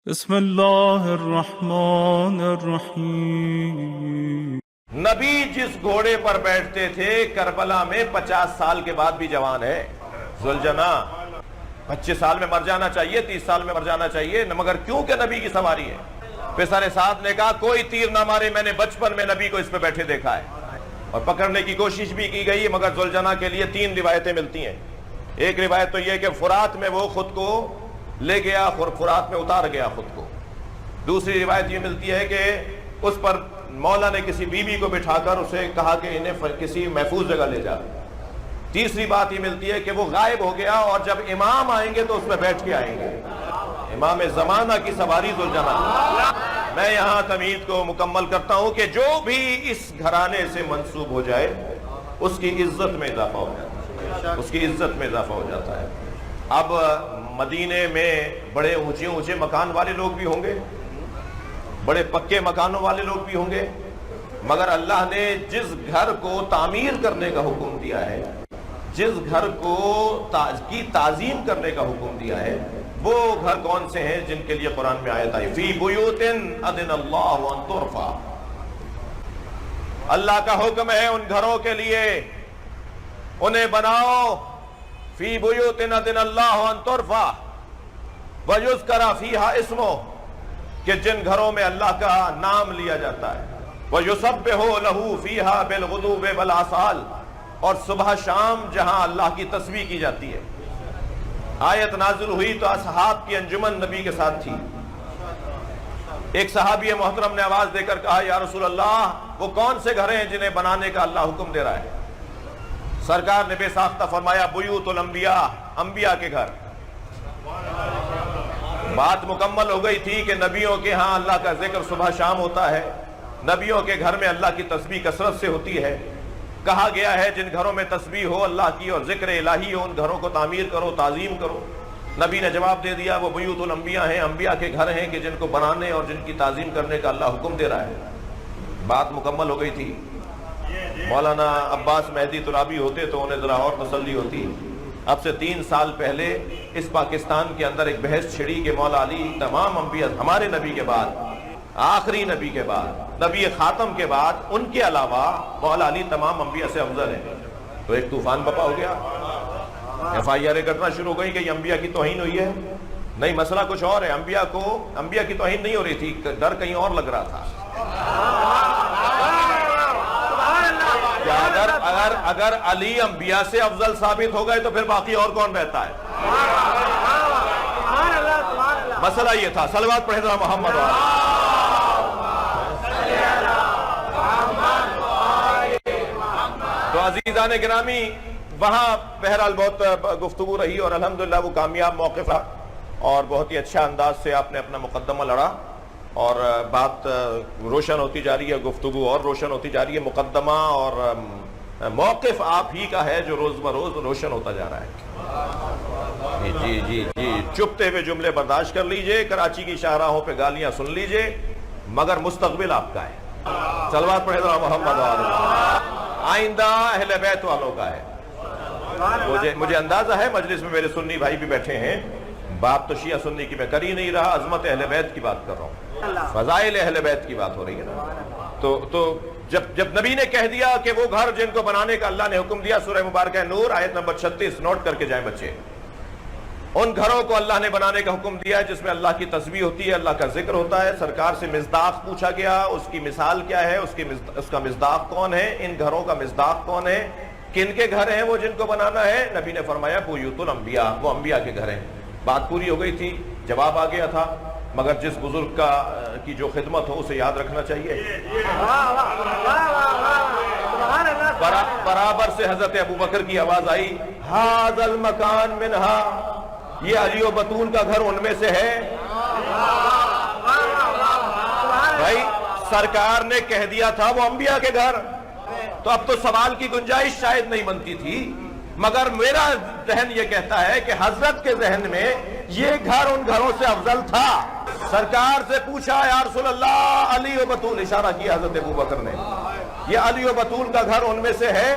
بسم اللہ الرحمن الرحیم۔ نبی جس گھوڑے پر بیٹھتے تھے کربلا میں 50 سال کے بعد بھی جوان ہے۔ ذوالجناح 25 سال میں مر جانا چاہیے، 30 سال میں مر جانا چاہیے، مگر کیوں کہ نبی کی سواری ہے۔ پسر سعد نے کہا کوئی تیر نہ مارے، میں نے بچپن میں نبی کو اس پہ بیٹھے دیکھا ہے، اور پکڑنے کی کوشش بھی کی گئی، مگر ذوالجناح کے لیے 3 روایتیں ملتی ہیں۔ ایک روایت تو یہ کہ فرات میں وہ خود کو لے گیا، فرات میں اتار گیا خود کو۔ دوسری روایت یہ ملتی ہے کہ اس پر مولا نے کسی بیوی کو بٹھا کر اسے کہا کہ انہیں کسی محفوظ جگہ لے جا۔ تیسری بات یہ ملتی ہے کہ وہ غائب ہو گیا، اور جب امام آئیں گے تو اس میں بیٹھ کے آئیں گے۔ امام زمانہ کی سواری ذوالجناح۔ میں یہاں تمہید کو مکمل کرتا ہوں کہ جو بھی اس گھرانے سے منسوب ہو جائے اس کی عزت میں اضافہ ہو جاتا ہے، اس کی عزت میں اضافہ ہو جاتا ہے۔ اب مدینے میں بڑے اونچے اونچے مکان والے لوگ بھی ہوں گے، بڑے پکے مکانوں والے لوگ بھی ہوں گے، مگر اللہ نے جس گھر کو تعمیر کرنے کا حکم دیا ہے، جس گھر کو کی تعظیم کرنے کا حکم دیا ہے، وہ گھر کون سے ہیں جن کے لیے قرآن میں آیت آئی فی بیوت اذن اللہ ان ترفع۔ اللہ کا حکم ہے ان گھروں کے لیے، انہیں بناؤ فی بیوت اذن اللہ ان ترفع ویذکر فیہا اسمہ، کہ جن گھروں میں اللہ کا نام لیا جاتا ہے، وَيُسَبِّحُ لَهُ فِيهَا بِالْغُدُوِّ وَالْآصَالِ، اور صبح شام جہاں اللہ کی تسبیح کی جاتی ہے۔ آیت نازل ہوئی تو اصحاب کی انجمن نبی کے ساتھ تھی۔ ایک صحابی محترم نے آواز دے کر کہا یا رسول اللہ وہ کون سے گھر ہیں جنہیں بنانے کا اللہ حکم دے رہا ہے؟ سرکار نے بے ساختہ فرمایا بیوت الانبیاء، انبیاء کے گھر۔ بات مکمل ہو گئی تھی کہ نبیوں کے ہاں اللہ کا ذکر صبح شام ہوتا ہے، نبیوں کے گھر میں اللہ کی تسبیح کثرت سے ہوتی ہے۔ کہا گیا ہے جن گھروں میں تسبیح ہو اللہ کی اور ذکر الہی ہو ان گھروں کو تعمیر کرو، تعظیم کرو۔ نبی نے جواب دے دیا وہ بیوت الانبیاء ہیں، انبیاء کے گھر ہیں کہ جن کو بنانے اور جن کی تعظیم کرنے کا اللہ حکم دے رہا ہے۔ بات مکمل ہو گئی تھی۔ مولانا عباس مہدی ترابی ہوتے تو انہیں ذرا اور تسلی ہوتی۔ اب سے 3 سال پہلے اس پاکستان کے اندر ایک بحث چھڑی کہ مولا علی تمام انبیاء، ہمارے نبی کے بعد، آخری نبی کے بعد، نبی خاتم کے بعد، ان کے علاوہ مولا علی تمام انبیاء سے افضل ہیں۔ تو ایک طوفان بپا ہو گیا، FIR کٹنا شروع ہو گئی کہ یہ انبیاء کی توہین ہوئی ہے۔ نہیں، مسئلہ کچھ اور ہے۔ انبیاء کی توہین نہیں ہو رہی تھی، ڈر کہیں اور لگ رہا تھا۔ اگر علی انبیاء سے افضل ثابت ہو گئے تو پھر باقی اور کون رہتا ہے؟ مسئلہ یہ تھا۔ صلوات پڑھے ذرا محمد۔ تو عزیزان گرامی، وہاں بہرحال بہت گفتگو رہی اور الحمدللہ وہ کامیاب موقف رہا، اور بہت ہی اچھا انداز سے آپ نے اپنا مقدمہ لڑا، اور بات روشن ہوتی جا رہی ہے، گفتگو اور روشن ہوتی جا رہی ہے۔ مقدمہ اور موقف آپ ہی کا ہے جو روز بروز روشن ہوتا جا رہا ہے۔ جی چپتے ہوئے جملے برداشت کر لیجئے، کراچی کی شاہراہوں پہ گالیاں سن لیجئے، مگر مستقبل آپ کا ہے۔ صلوات پڑھے ذرا محمد۔ آئندہ اہل بیت والوں کا ہے۔ مجھے اندازہ ہے مجلس میں میرے سنی بھائی بھی بیٹھے ہیں، بات تو شیعہ سنی کی میں کر ہی نہیں رہا، عظمت اہل بیت کی بات کر رہا ہوں، فضائل اہل بیت کی بات ہو رہی ہے نا۔ تو جب نبی نے کہہ دیا کہ وہ گھر جن کو بنانے کا اللہ نے حکم دیا، سورہ مبارکہ نور آیت نمبر 36 نوٹ کر کے جائیں بچے، ان گھروں کو اللہ نے بنانے کا حکم دیا جس میں اللہ کی تسبیح ہوتی ہے، اللہ کا ذکر ہوتا ہے۔ سرکار سے مصداق پوچھا گیا، اس کی مثال کیا ہے، اس کا مصداق کون ہے، ان گھروں کا مصداق کون ہے، کن کے گھر ہیں وہ جن کو بنانا ہے؟ نبی نے فرمایا بیوت الانبیاء، وہ انبیاء کے گھر ہیں۔ بات پوری ہو گئی تھی، جواب آ گیا تھا، مگر جس بزرگ کی جو خدمت ہو اسے یاد رکھنا چاہیے۔ برابر سے حضرت ابوبکر کی آواز آئی ھذا المکان منہا، یہ علی و بطول کا گھر ان میں سے ہے۔ بھائی سرکار نے کہہ دیا تھا وہ انبیاء کے گھر، تو اب تو سوال کی گنجائش شاید نہیں بنتی تھی، مگر میرا ذہن یہ کہتا ہے کہ حضرت کے ذہن میں یہ گھر ان گھروں سے افضل تھا۔ سرکار سے پوچھا یا رسول اللہ علی و بطول، اشارہ کیا حضرت ابوبکر نے، یہ علی و بطول کا گھر ان میں سے ہے؟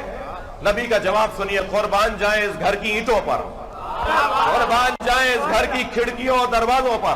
نبی کا جواب سنیے، قربان جائیں اس گھر کی اینٹوں پر، قربان جائیں اس گھر کی کھڑکیوں اور دروازوں پر،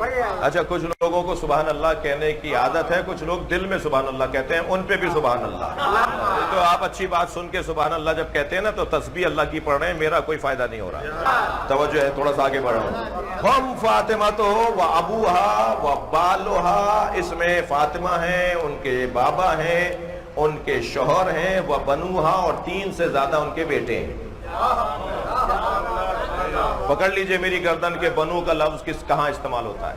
اچھا کچھ لوگوں کو سبحان اللہ کہنے کی عادت ہے، کچھ لوگ دل میں سبحان اللہ کہتے ہیں، ان پہ بھی سبحان اللہ۔ تو آپ اچھی بات سن کے سبحان اللہ جب کہتے ہیں نا تو تسبیح اللہ کی پڑھ رہے ہیں، میرا کوئی فائدہ نہیں ہو رہا۔ توجہ ہے، تھوڑا سا آگے بڑھ رہا ہوں۔ ہم فاطمہ تو و ابوہا و بالوہا، اس میں فاطمہ ہیں، ان کے بابا ہیں، ان کے شوہر ہیں، وہ بنوہا، اور 3 سے زیادہ ان کے بیٹے ہیں۔ پکڑ لیجئے میری گردن کے بنو کا لفظ کہاں استعمال ہوتا ہے؟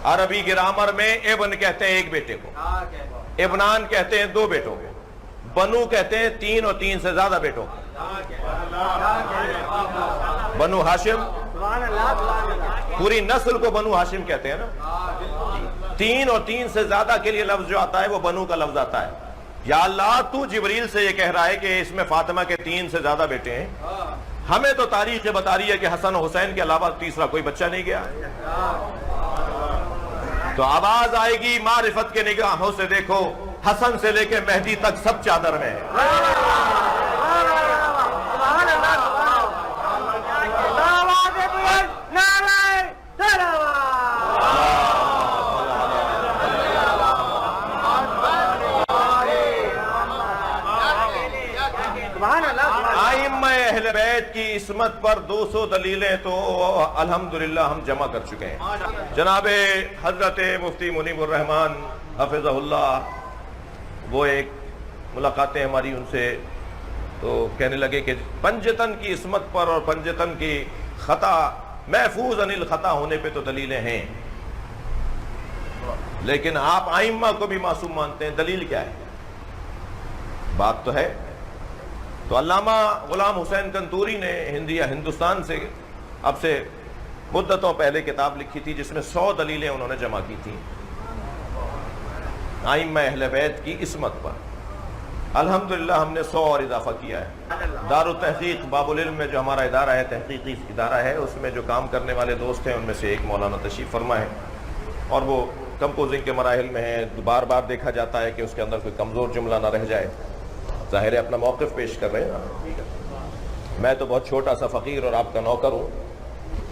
عربی گرامر میں ابن کہتے ہیں ایک بیٹے کو، ابنان کہتے ہیں 2 بیٹوں کو، بنو کہتے ہیں 3 اور 3 سے زیادہ بیٹوں کو۔ بنو ہاشم، پوری نسل کو بنو ہاشم کہتے ہیں نا۔ 3 اور 3 سے زیادہ کے لیے لفظ جو آتا ہے وہ بنو کا لفظ آتا ہے۔ یا اللہ تو جبریل سے یہ کہہ رہا ہے کہ اس میں فاطمہ کے 3 سے زیادہ بیٹے ہیں، ہمیں تو تاریخ یہ بتا رہی ہے کہ حسن و حسین کے علاوہ تیسرا کوئی بچہ نہیں گیا۔ تو آواز آئے گی معرفت کے نگاہوں سے دیکھو، حسن سے لے کے مہدی تک سب چادر میں ہے۔ ائمہ اہل بیت کی عصمت پر 200 دلیلیں تو الحمدللہ ہم جمع کر چکے ہیں۔ جناب حضرت مفتی منیب الرحمن حفظہ اللہ، وہ ایک ملاقاتیں ہماری ان سے، تو کہنے لگے کہ پنجتن کی عصمت پر اور پنجتن کی خطا محفوظ عن الخطا ہونے پہ تو دلیلیں ہیں، لیکن آپ ائمہ کو بھی معصوم مانتے ہیں، دلیل کیا ہے؟ بات تو ہے۔ تو علامہ غلام حسین کنتوری نے ہندوستان سے اب سے مدتوں پہلے کتاب لکھی تھی جس میں 100 دلیلیں انہوں نے جمع کی تھیں ائمہ اہل بیت کی عصمت پر۔ الحمدللہ ہم نے 100 اور اضافہ کیا ہے۔ دار التحقیق باب العلم میں جو ہمارا ادارہ ہے، تحقیقی ادارہ ہے، اس میں جو کام کرنے والے دوست ہیں ان میں سے ایک مولانا تشریف فرما ہے، اور وہ کمپوزنگ کے مراحل میں ہیں۔ بار بار دیکھا جاتا ہے کہ اس کے اندر کوئی کمزور جملہ نہ رہ جائے۔ ظاہر ہے اپنا موقف پیش کر رہے ہیں نا۔ میں تو بہت چھوٹا سا فقیر اور آپ کا نوکر ہوں،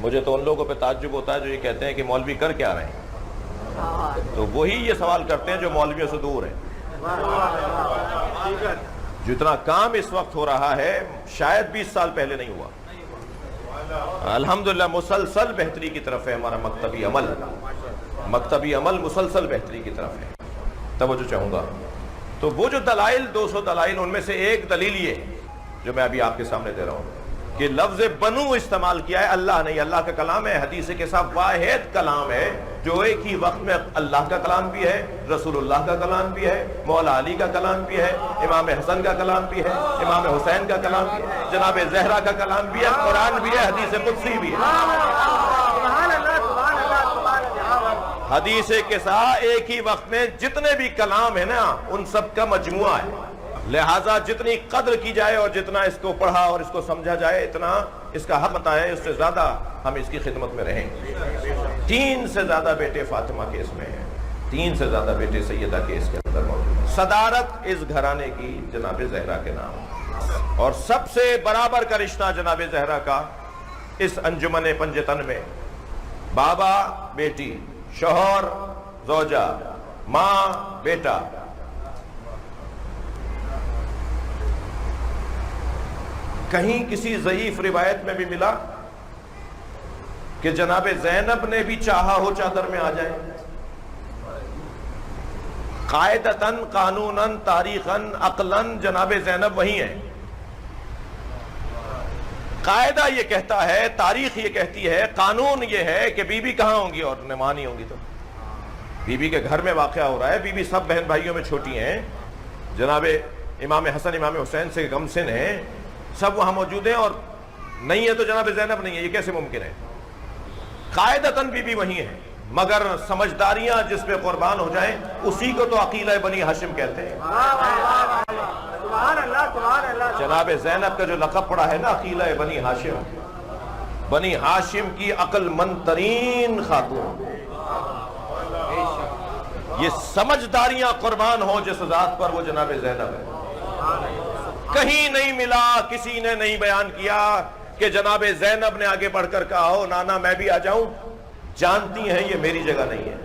مجھے تو ان لوگوں پہ تعجب ہوتا ہے جو یہ کہتے ہیں کہ مولوی کر کیا رہے ہیں، تو وہی یہ سوال کرتے ہیں جو مولویوں سے دور ہیں۔ جتنا کام اس وقت ہو رہا ہے شاید 20 سال پہلے نہیں ہوا۔ الحمدللہ مسلسل بہتری کی طرف ہے ہمارا مکتبی عمل مسلسل بہتری کی طرف ہے۔ توجہ چاہوں گا، تو وہ جو دلائل 200 دلائل، ان میں سے ایک دلیل یہ جو میں ابھی آپ کے سامنے دے رہا ہوں کہ لفظ بنو استعمال کیا ہے، اللہ نہیں، اللہ کا کلام ہے، حدیث کے ساتھ واحد کلام ہے جو ایک ہی وقت میں اللہ کا کلام بھی ہے، رسول اللہ کا کلام بھی ہے، مولا علی کا کلام بھی ہے، امام حسن کا کلام بھی ہے، امام حسین کا کلام بھی ہے، جناب زہرا کا کلام بھی ہے، قرآن بھی ہے، حدیث قدسی بھی ہے۔ حدیث کے ساتھ ایک ہی وقت میں جتنے بھی کلام ہیں نا ان سب کا مجموعہ ہے، لہٰذا جتنی قدر کی جائے اور جتنا اس کو پڑھا اور اس کو سمجھا جائے اتنا اس کا حق ہے، اس سے زیادہ ہم اس کی خدمت میں رہیں گے۔ 3 سے زیادہ بیٹے فاطمہ کے اس میں ہیں، 3 سے زیادہ بیٹے سیدہ کے اس کے اندر موجود ہیں۔ صدارت اس گھرانے کی جناب زہرا کے نام، اور سب سے برابر کا رشتہ جناب زہرا کا اس انجمن پنجتن میں بابا بیٹی، شوہر زوجہ، ماں بیٹا۔ کہیں کسی ضعیف روایت میں بھی ملا کہ جناب زینب نے بھی چاہا ہو چادر میں آ جائے؟ قاعدتاً، قانوناً، تاریخاً، عقلاً جناب زینب وہی ہیں۔ قاعدہ یہ کہتا ہے، تاریخ یہ کہتی ہے، قانون یہ ہے کہ بی بی کہاں ہوں گی اور ماں نہیں ہوں گی، تو بی بی کے گھر میں واقعہ ہو رہا ہے، بی بی سب بہن بھائیوں میں چھوٹی ہیں، جناب امام حسن امام حسین سے کم سن ہیں، سب وہاں موجود ہیں، اور نہیں ہے تو جناب زینب نہیں ہے، یہ کیسے ممکن ہے؟ قاعدتاً بی بی وہی ہے، مگر سمجھداریاں جس پہ قربان ہو جائیں اسی کو تو عقیلہ بنی ہاشم کہتے ہیں۔ جناب زینب کا جو لقب پڑا ہے نا عقیلہ بنی ہاشم، بنی ہاشم کی عقل مند ترین خاتون، یہ سمجھداریاں قربان ہو جس ذات پر وہ جناب زینب ہے۔ کہیں نہیں ملا، کسی نے نہیں بیان کیا کہ جناب زینب نے آگے بڑھ کر کہا ہو نانا میں بھی آ جاؤں، جانتی ہیں یہ میری جگہ نہیں ہے.